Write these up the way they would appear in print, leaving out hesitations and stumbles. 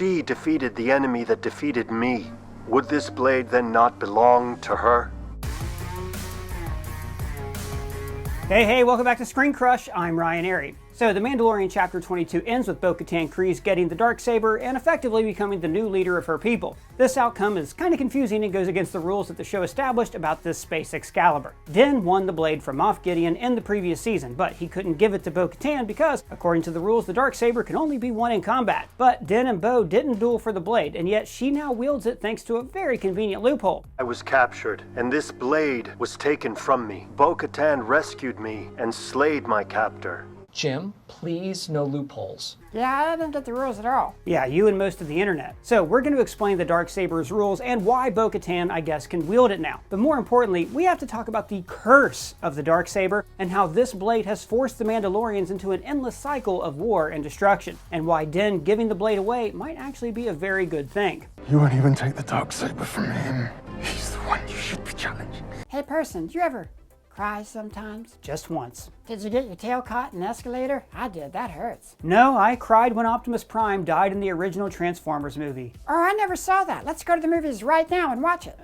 she defeated the enemy that defeated me, would this blade then not belong to her? Hey, welcome back to ScreenCrush. I'm Ryan Airy. So, The Mandalorian Chapter 22 ends with Bo-Katan Kryze getting the Darksaber and effectively becoming the new leader of her people. This outcome is kind of confusing and goes against the rules that the show established about this space Excalibur. Din won the blade from Moff Gideon in the previous season, but he couldn't give it to Bo-Katan because, according to the rules, the Darksaber can only be won in combat. But Din and Bo didn't duel for the blade, and yet she now wields it thanks to a very convenient loophole. I was captured, and this blade was taken from me. Bo-Katan rescued me and slayed my captor. Jim, please no loopholes. Yeah, I didn't get the rules at all. Yeah, you and most of the internet. So we're going to explain the Darksaber's rules and why Bo-Katan, I guess, can wield it now. But more importantly, we have to talk about the curse of the Darksaber and how this blade has forced the Mandalorians into an endless cycle of war and destruction, and why Din giving the blade away might actually be a very good thing. You won't even take the Darksaber from him. He's the one you should be challenging. Hey person, do you ever cry sometimes? Just once. Did you get your tail caught in an escalator? I did, that hurts. No, I cried when Optimus Prime died in the original Transformers movie. Oh, I never saw that. Let's go to the movies right now and watch it.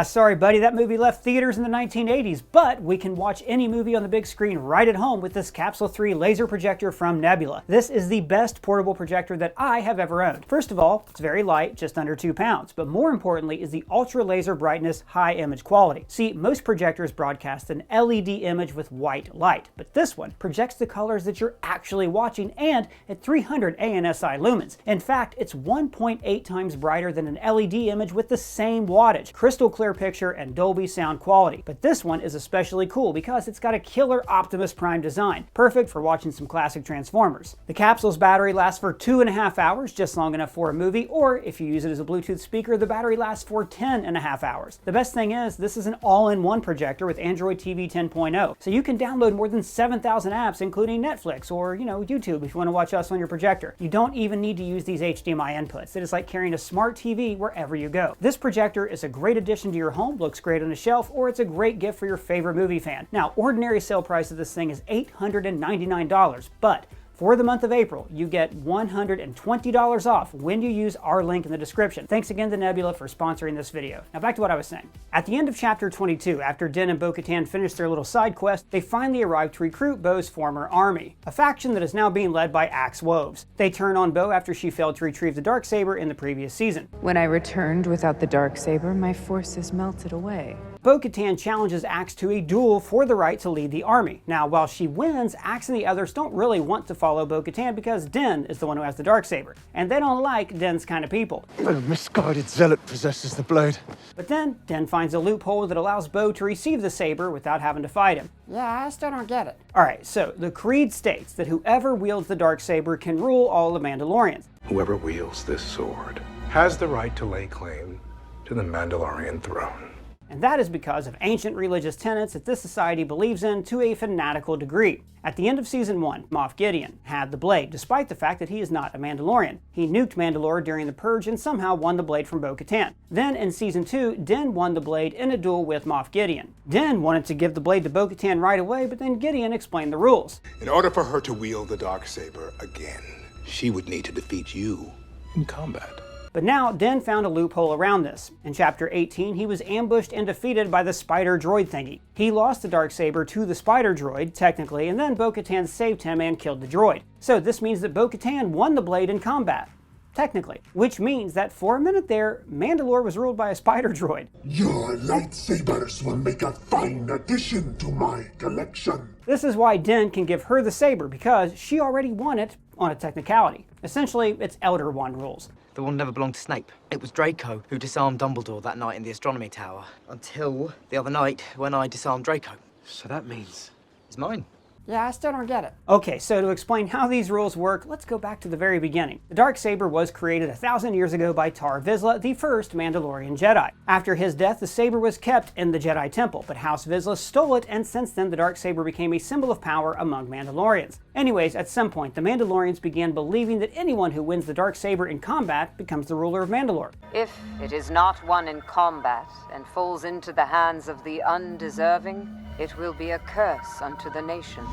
Sorry buddy, that movie left theaters in the 1980s, but we can watch any movie on the big screen right at home with this Capsule 3 laser projector from Nebula. This is the best portable projector that I have ever owned. First of all, it's very light, just under 2 pounds, but more importantly is the ultra laser brightness, high image quality. See, most projectors broadcast an LED image with white light, but this one projects the colors that you're actually watching and at 300 ANSI lumens. In fact, it's 1.8 times brighter than an LED image with the same wattage, crystal clear picture, and Dolby sound quality. But this one is especially cool because it's got a killer Optimus Prime design, perfect for watching some classic Transformers. The capsule's battery lasts for 2.5 hours, just long enough for a movie, or if you use it as a Bluetooth speaker, the battery lasts for 10.5 hours. The best thing is, this is an all-in-one projector with Android TV 10.0, so you can download more than 7,000 apps, including Netflix or, YouTube if you want to watch us on your projector. You don't even need to use these HDMI inputs. It is like carrying a smart TV wherever you go. This projector is a great addition to your home, looks great on a shelf, or it's a great gift for your favorite movie fan. Now, ordinary sale price of this thing is $899, but for the month of April, you get $120 off when you use our link in the description. Thanks again to Nebula for sponsoring this video. Now back to what I was saying. At the end of Chapter 22, after Din and Bo-Katan finished their little side quest, they finally arrive to recruit Bo's former army, a faction that is now being led by Axe Woves. They turn on Bo after she failed to retrieve the Darksaber in the previous season. When I returned without the Darksaber, my forces melted away. Bo-Katan challenges Axe to a duel for the right to lead the army. Now, while she wins, Axe and the others don't really want to follow Bo-Katan because Din is the one who has the Darksaber, and they don't like Din's kind of people. A misguided zealot possesses the blade. But then, Din finds a loophole that allows Bo to receive the saber without having to fight him. Yeah, I still don't get it. Alright, so the creed states that whoever wields the Darksaber can rule all the Mandalorians. Whoever wields this sword has the right to lay claim to the Mandalorian throne. And that is because of ancient religious tenets that this society believes in to a fanatical degree. At the end of Season 1, Moff Gideon had the blade, despite the fact that he is not a Mandalorian. He nuked Mandalore during the Purge and somehow won the blade from Bo-Katan. Then in Season 2, Din won the blade in a duel with Moff Gideon. Din wanted to give the blade to Bo-Katan right away, but then Gideon explained the rules. In order for her to wield the Darksaber again, she would need to defeat you in combat. But now, Din found a loophole around this. In Chapter 18, he was ambushed and defeated by the spider droid thingy. He lost the Darksaber to the spider droid, technically, and then Bo-Katan saved him and killed the droid. So this means that Bo-Katan won the blade in combat. Technically. Which means that for a minute there, Mandalore was ruled by a spider droid. Your lightsabers will make a fine addition to my collection. This is why Din can give her the saber, because she already won it on a technicality. Essentially, it's Elder Wand rules. The one never belonged to Snape. It was Draco who disarmed Dumbledore that night in the astronomy tower. Until the other night when I disarmed Draco. So that means It's mine. Yeah, I still don't get it. Okay, so to explain how these rules work, let's go back to the very beginning. The Darksaber was created 1,000 years ago by Tar Vizsla, the first Mandalorian Jedi. After his death, the saber was kept in the Jedi Temple, but House Vizsla stole it, and since then the Darksaber became a symbol of power among Mandalorians. Anyways, at some point, the Mandalorians began believing that anyone who wins the Darksaber in combat becomes the ruler of Mandalore. If it is not won in combat and falls into the hands of the undeserving, it will be a curse unto the nation.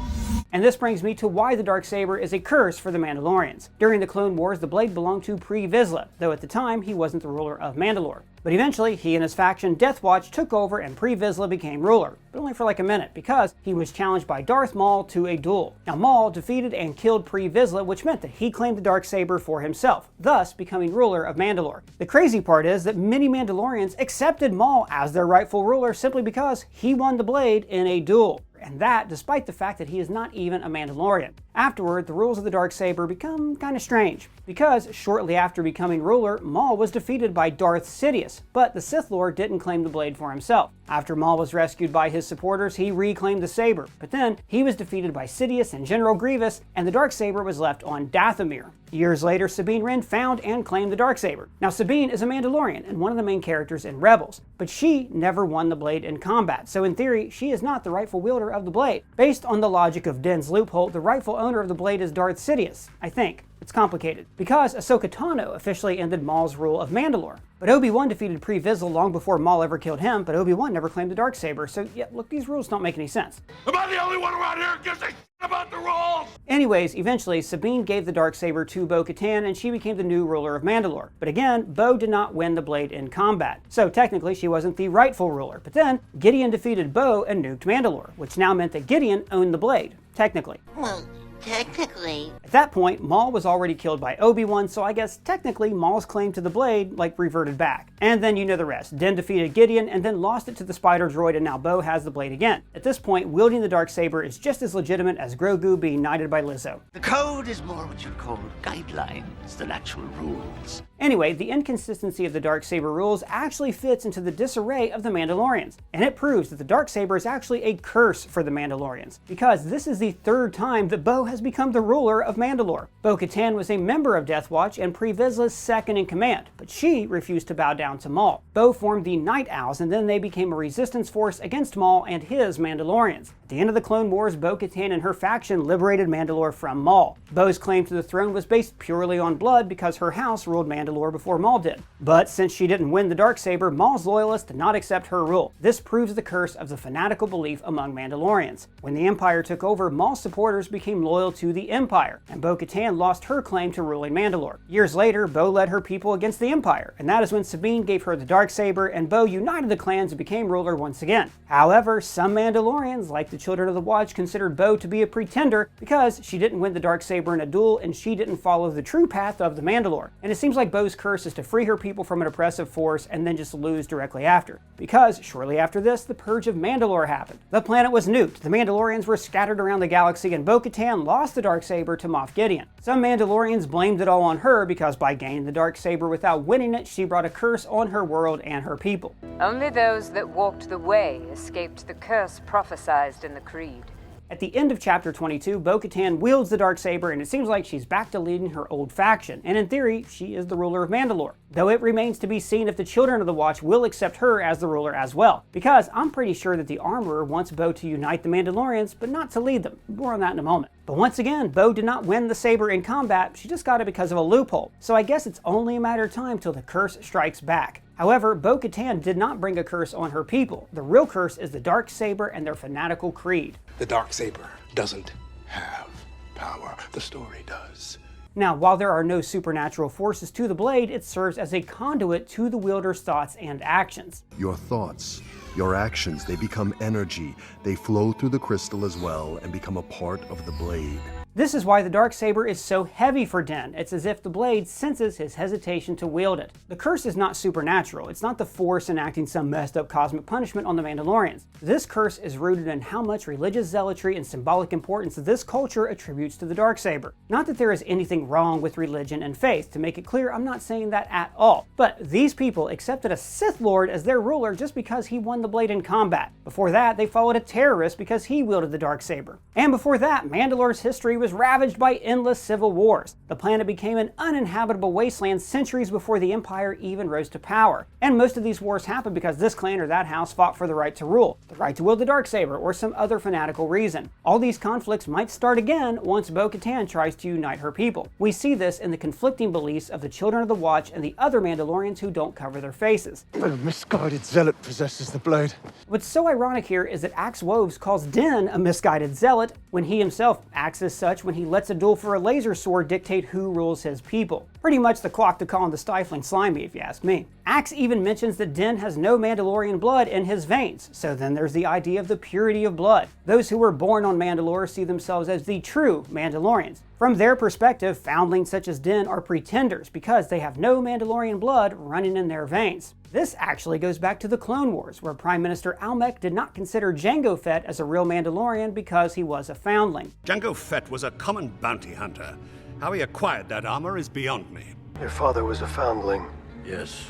And this brings me to why the Darksaber is a curse for the Mandalorians. During the Clone Wars, the blade belonged to Pre Vizsla, though at the time he wasn't the ruler of Mandalore. But eventually, he and his faction Death Watch took over and Pre Vizsla became ruler, but only for like a minute, because he was challenged by Darth Maul to a duel. Now Maul defeated and killed Pre Vizsla, which meant that he claimed the Darksaber for himself, thus becoming ruler of Mandalore. The crazy part is that many Mandalorians accepted Maul as their rightful ruler simply because he won the blade in a duel. And that despite the fact that he is not even a Mandalorian. Afterward, the rules of the Darksaber become kind of strange, because shortly after becoming ruler, Maul was defeated by Darth Sidious, but the Sith Lord didn't claim the blade for himself. After Maul was rescued by his supporters, he reclaimed the saber, but then he was defeated by Sidious and General Grievous, and the Darksaber was left on Dathomir. Years later, Sabine Wren found and claimed the Darksaber. Now Sabine is a Mandalorian and one of the main characters in Rebels, but she never won the blade in combat, so in theory, she is not the rightful wielder of the blade. Based on the logic of Din's loophole, the rightful owner of the blade is Darth Sidious, I think. It's complicated, because Ahsoka Tano officially ended Maul's rule of Mandalore. But Obi-Wan defeated Pre Vizsla long before Maul ever killed him, but Obi-Wan never claimed the Darksaber, so yeah, look, these rules don't make any sense. Am I the only one around here who gives a shit about the rules? Anyways, eventually, Sabine gave the Darksaber to Bo-Katan, and she became the new ruler of Mandalore. But again, Bo did not win the blade in combat, so technically she wasn't the rightful ruler. But then, Gideon defeated Bo and nuked Mandalore, which now meant that Gideon owned the blade, technically. Well, technically. At that point, Maul was already killed by Obi-Wan, so I guess technically Maul's claim to the blade, reverted back. And then you know the rest. Din defeated Gideon and then lost it to the spider droid, and now Bo has the blade again. At this point, wielding the Darksaber is just as legitimate as Grogu being knighted by Lizzo. The code is more what you'd call guidelines than actual rules. Anyway, the inconsistency of the Darksaber rules actually fits into the disarray of the Mandalorians, and it proves that the Darksaber is actually a curse for the Mandalorians, because this is the third time that Bo has become the ruler of Mandalore. Bo-Katan was a member of Death Watch and Pre Vizsla's second in command, but she refused to bow down to Maul. Bo formed the Night Owls, and then they became a resistance force against Maul and his Mandalorians. At the end of the Clone Wars, Bo-Katan and her faction liberated Mandalore from Maul. Bo's claim to the throne was based purely on blood because her house ruled Mandalore before Maul did. But since she didn't win the Darksaber, Maul's loyalists did not accept her rule. This proves the curse of the fanatical belief among Mandalorians. When the Empire took over, Maul's supporters became loyal to the Empire, and Bo-Katan lost her claim to ruling Mandalore. Years later, Bo led her people against the Empire, and that is when Sabine gave her the Darksaber, and Bo united the clans and became ruler once again. However, some Mandalorians, like the Children of the Watch, considered Bo to be a pretender because she didn't win the Darksaber in a duel and she didn't follow the true path of the Mandalore. And it seems like Bo's curse is to free her people from an oppressive force and then just lose directly after. Because shortly after this, the Purge of Mandalore happened. The planet was nuked, the Mandalorians were scattered around the galaxy, and Bo-Katan lost the Darksaber to Moff Gideon. Some Mandalorians blamed it all on her because by gaining the Darksaber without winning it, she brought a curse on her world and her people. Only those that walked the way escaped the curse prophesied in the Creed. At the end of Chapter 22, Bo-Katan wields the Darksaber, and it seems like she's back to leading her old faction, and in theory, she is the ruler of Mandalore. Though it remains to be seen if the Children of the Watch will accept her as the ruler as well, because I'm pretty sure that the Armorer wants Bo to unite the Mandalorians, but not to lead them. More on that in a moment. But once again, Bo did not win the saber in combat, she just got it because of a loophole, so I guess it's only a matter of time till the curse strikes back. However, Bo-Katan did not bring a curse on her people. The real curse is the Darksaber and their fanatical creed. The Darksaber doesn't have power. The story does. Now, while there are no supernatural forces to the blade, it serves as a conduit to the wielder's thoughts and actions. Your thoughts, your actions, they become energy. They flow through the crystal as well and become a part of the blade. This is why the Darksaber is so heavy for Din. It's as if the blade senses his hesitation to wield it. The curse is not supernatural. It's not the Force enacting some messed up cosmic punishment on the Mandalorians. This curse is rooted in how much religious zealotry and symbolic importance this culture attributes to the Darksaber. Not that there is anything wrong with religion and faith. To make it clear, I'm not saying that at all. But these people accepted a Sith Lord as their ruler just because he won the blade in combat. Before that, they followed a terrorist because he wielded the Darksaber. And before that, Mandalore's history was was ravaged by endless civil wars. The planet became an uninhabitable wasteland centuries before the Empire even rose to power. And most of these wars happened because this clan or that house fought for the right to rule, the right to wield the Darksaber, or some other fanatical reason. All these conflicts might start again once Bo-Katan tries to unite her people. We see this in the conflicting beliefs of the Children of the Watch and the other Mandalorians who don't cover their faces. A misguided zealot possesses the blade. What's so ironic here is that Axe Woves calls Din a misguided zealot when he himself acts as such when he lets a duel for a laser sword dictate who rules his people. Pretty much the clock to call him the stifling slimy, if you ask me. Axe even mentions that Din has no Mandalorian blood in his veins, so then there's the idea of the purity of blood. Those who were born on Mandalore see themselves as the true Mandalorians. From their perspective, foundlings such as Din are pretenders because they have no Mandalorian blood running in their veins. This actually goes back to the Clone Wars, where Prime Minister Almec did not consider Jango Fett as a real Mandalorian because he was a foundling. Jango Fett was a common bounty hunter. How he acquired that armor is beyond me. Your father was a foundling. Yes.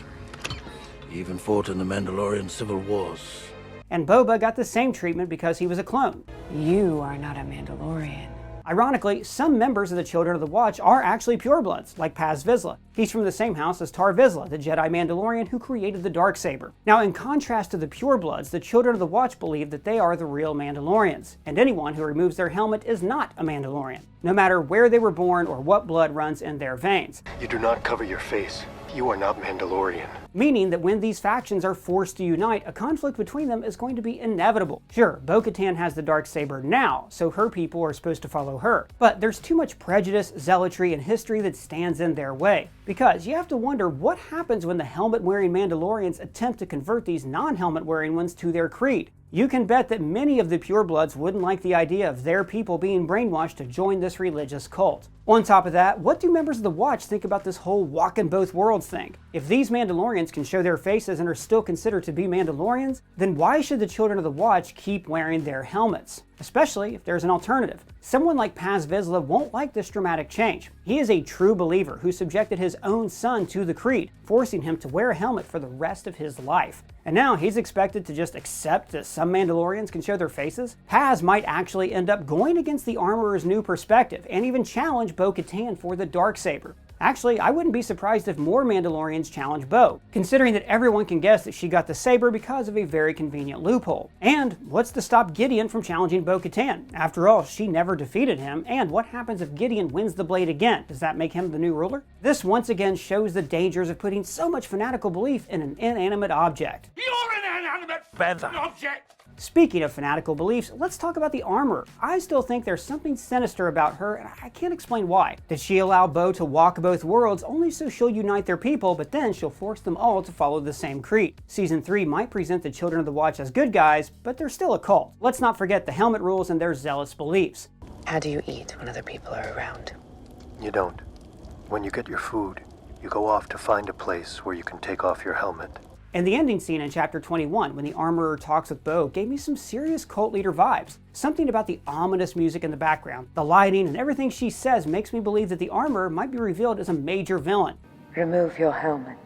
He even fought in the Mandalorian civil wars. And Boba got the same treatment because he was a clone. You are not a Mandalorian. Ironically, some members of the Children of the Watch are actually purebloods, like Paz Vizsla. He's from the same house as Tar Vizsla, the Jedi Mandalorian who created the Darksaber. Now, in contrast to the purebloods, the Children of the Watch believe that they are the real Mandalorians, and anyone who removes their helmet is not a Mandalorian, no matter where they were born or what blood runs in their veins. You do not cover your face. You are not Mandalorian. Meaning that when these factions are forced to unite, a conflict between them is going to be inevitable. Sure, Bo-Katan has the Darksaber now, so her people are supposed to follow her. But there's too much prejudice, zealotry, and history that stands in their way. Because you have to wonder what happens when the helmet-wearing Mandalorians attempt to convert these non-helmet-wearing ones to their creed. You can bet that many of the purebloods wouldn't like the idea of their people being brainwashed to join this religious cult. On top of that, what do members of the Watch think about this whole walking both worlds thing? If these Mandalorians can show their faces and are still considered to be Mandalorians, then why should the Children of the Watch keep wearing their helmets? Especially if there's an alternative. Someone like Paz Vizsla won't like this dramatic change. He is a true believer who subjected his own son to the creed, forcing him to wear a helmet for the rest of his life. And now he's expected to just accept that some Mandalorians can show their faces? Paz might actually end up going against the Armorer's new perspective and even challenge Bo-Katan for the Darksaber. Actually, I wouldn't be surprised if more Mandalorians challenge Bo, considering that everyone can guess that she got the saber because of a very convenient loophole. And what's to stop Gideon from challenging Bo-Katan? After all, she never defeated him, and what happens if Gideon wins the blade again? Does that make him the new ruler? This once again shows the dangers of putting so much fanatical belief in an inanimate object. You're an inanimate feather object! Speaking of fanatical beliefs, let's talk about the Armorer. I still think there's something sinister about her, and I can't explain why. Did she allow Bo to walk both worlds only so she'll unite their people, but then she'll force them all to follow the same creed? Season 3 might present the Children of the Watch as good guys, but they're still a cult. Let's not forget the helmet rules and their zealous beliefs. How do you eat when other people are around? You don't. When you get your food, you go off to find a place where you can take off your helmet. And the ending scene in Chapter 21, when the Armorer talks with Bo, gave me some serious cult leader vibes. Something about the ominous music in the background, the lighting, and everything she says makes me believe that the Armorer might be revealed as a major villain. Remove your helmet.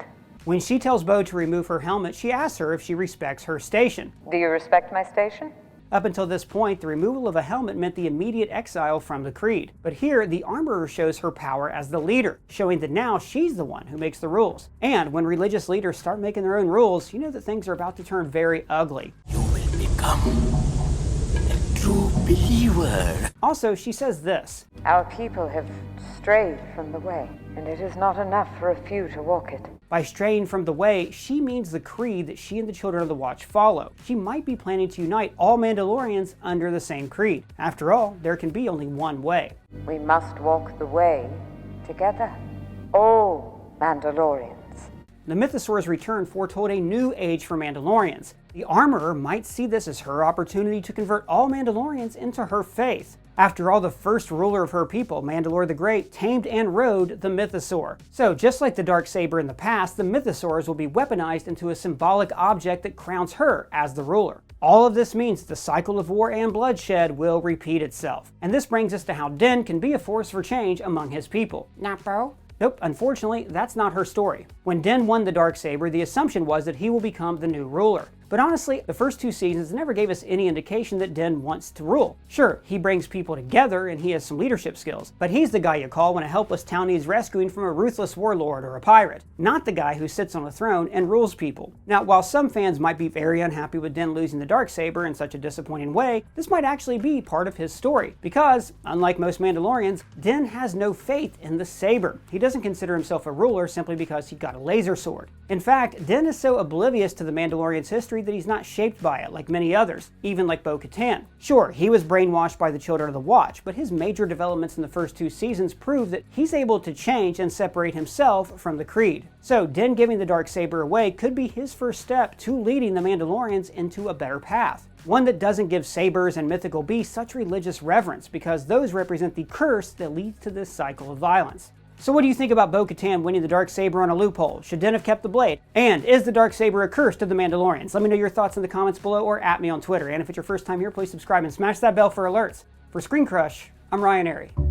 When she tells Bo to remove her helmet, she asks her if she respects her station. Do you respect my station? Up until this point, the removal of a helmet meant the immediate exile from the creed. But here, the Armorer shows her power as the leader, showing that now she's the one who makes the rules. And when religious leaders start making their own rules, you know that things are about to turn very ugly. You will become a true believer. Also, she says this. Our people have strayed from the way, and it is not enough for a few to walk it. By straying from the way, she means the creed that she and the Children of the Watch follow. She might be planning to unite all Mandalorians under the same creed. After all, there can be only one way. We must walk the way together. All Mandalorians. The Mythosaur's return foretold a new age for Mandalorians. The Armorer might see this as her opportunity to convert all Mandalorians into her faith. After all, the first ruler of her people, Mandalore the Great, tamed and rode the Mythosaur. So just like the Darksaber in the past, the Mythosaurs will be weaponized into a symbolic object that crowns her as the ruler. All of this means the cycle of war and bloodshed will repeat itself. And this brings us to how Din can be a force for change among his people. Not Bo? Nope, unfortunately, that's not her story. When Din won the Darksaber, the assumption was that he will become the new ruler. But honestly, the first 2 seasons never gave us any indication that Din wants to rule. Sure, he brings people together and he has some leadership skills, but he's the guy you call when a helpless town needs rescuing from a ruthless warlord or a pirate, not the guy who sits on a throne and rules people. Now, while some fans might be very unhappy with Din losing the Darksaber in such a disappointing way, this might actually be part of his story, because, unlike most Mandalorians, Din has no faith in the saber. He doesn't consider himself a ruler simply because he got a laser sword. In fact, Din is so oblivious to the Mandalorian's history that he's not shaped by it like many others, even like Bo-Katan. Sure, he was brainwashed by the Children of the Watch, but his major developments in the first 2 seasons prove that he's able to change and separate himself from the Creed. So Din giving the Darksaber away could be his first step to leading the Mandalorians into a better path. One that doesn't give sabers and mythical beasts such religious reverence, because those represent the curse that leads to this cycle of violence. So what do you think about Bo-Katan winning the Darksaber on a loophole? Should Din have kept the blade? And is the Darksaber a curse to the Mandalorians? Let me know your thoughts in the comments below or at me on Twitter. And if it's your first time here, please subscribe and smash that bell for alerts. For ScreenCrush, I'm Ryan Airy.